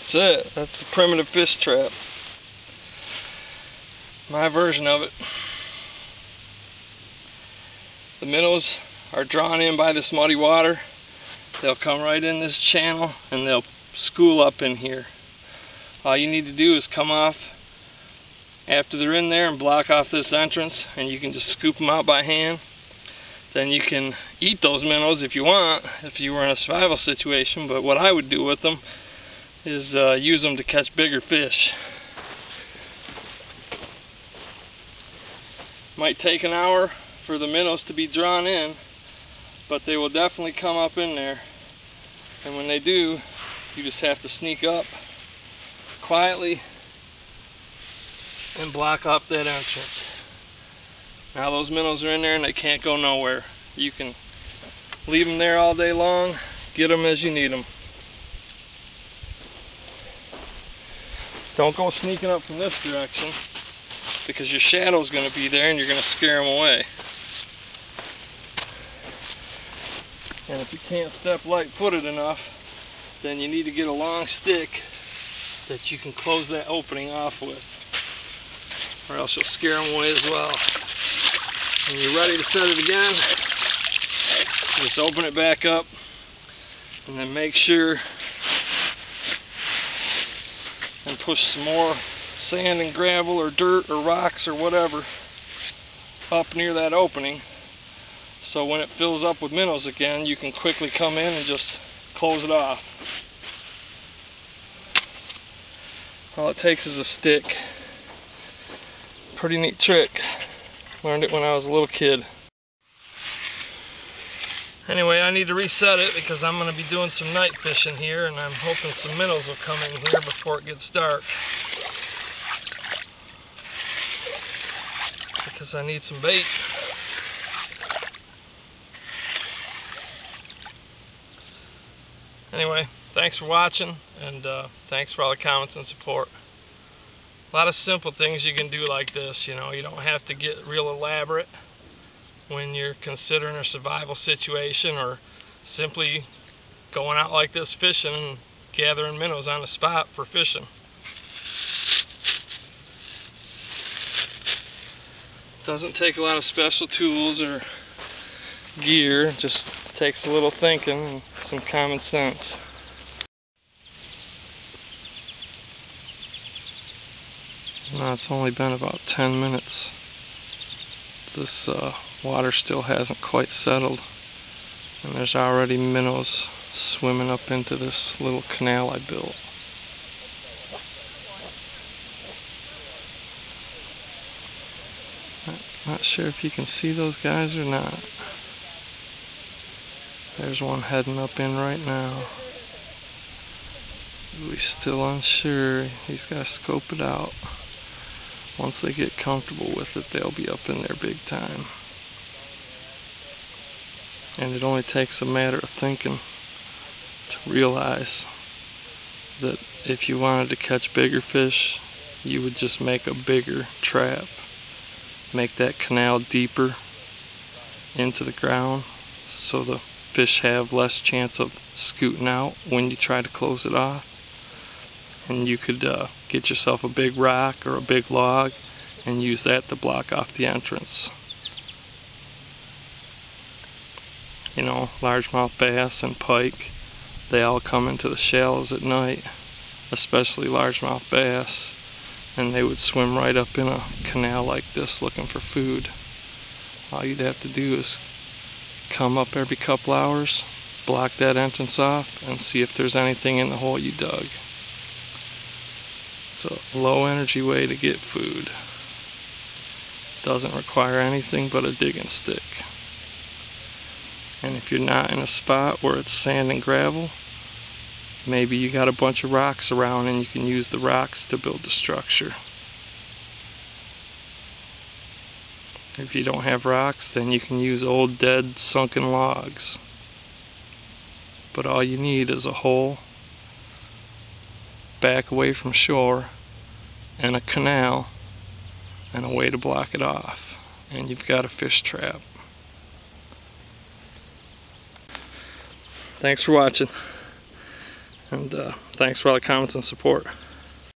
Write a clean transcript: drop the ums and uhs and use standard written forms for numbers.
That's it. That's the primitive fish trap. My version of it. The minnows are drawn in by this muddy water. They'll come right in this channel and they'll school up in here. All you need to do is come off after they're in there and block off this entrance, and you can just scoop them out by hand. Then you can eat those minnows if you want, if you were in a survival situation. But what I would do with them is use them to catch bigger fish. Might take an hour for the minnows to be drawn in, but they will definitely come up in there. And when they do, you just have to sneak up quietly and block off that entrance. Now those minnows are in there and they can't go nowhere. You can leave them there all day long, get them as you need them. Don't go sneaking up from this direction, because your shadow's going to be there and you're going to scare them away. And if you can't step light-footed enough, then you need to get a long stick that you can close that opening off with, or else you'll scare them away as well. When you're ready to set it again, just open it back up, and then make sure and push some more sand and gravel or dirt or rocks or whatever up near that opening, so when it fills up with minnows again, you can quickly come in and just close it off. All it takes is a stick. Pretty neat trick. Learned it when I was a little kid. Anyway, I need to reset it because I'm going to be doing some night fishing here, and I'm hoping some minnows will come in here before it gets dark, because I need some bait. Anyway, thanks for watching, and thanks for all the comments and support. A lot of simple things you can do like this, you know. You don't have to get real elaborate when you're considering a survival situation, or simply going out like this fishing and gathering minnows on the spot for fishing. Doesn't take a lot of special tools or gear, it just takes a little thinking and some common sense. Now it's only been about 10 minutes. This water still hasn't quite settled, and there's already minnows swimming up into this little canal I built. Not sure if you can see those guys or not. There's one heading up in right now. We're still unsure. He's got to scope it out. Once they get comfortable with it, they'll be up in there big time. And it only takes a matter of thinking to realize that if you wanted to catch bigger fish, you would just make a bigger trap. Make that canal deeper into the ground so the fish have less chance of scooting out when you try to close it off. And you could get yourself a big rock or a big log and use that to block off the entrance. You know, largemouth bass and pike, they all come into the shallows at night, especially largemouth bass, and they would swim right up in a canal like this looking for food. All you'd have to do is come up every couple hours, block that entrance off, and see if there's anything in the hole you dug. It's a low energy way to get food. Doesn't require anything but a digging stick. And if you're not in a spot where it's sand and gravel, maybe you got a bunch of rocks around and you can use the rocks to build the structure. If you don't have rocks, then you can use old dead sunken logs. But all you need is a hole back away from shore and a canal and a way to block it off, and you've got a fish trap. Thanks for watching. And thanks for all the comments and support.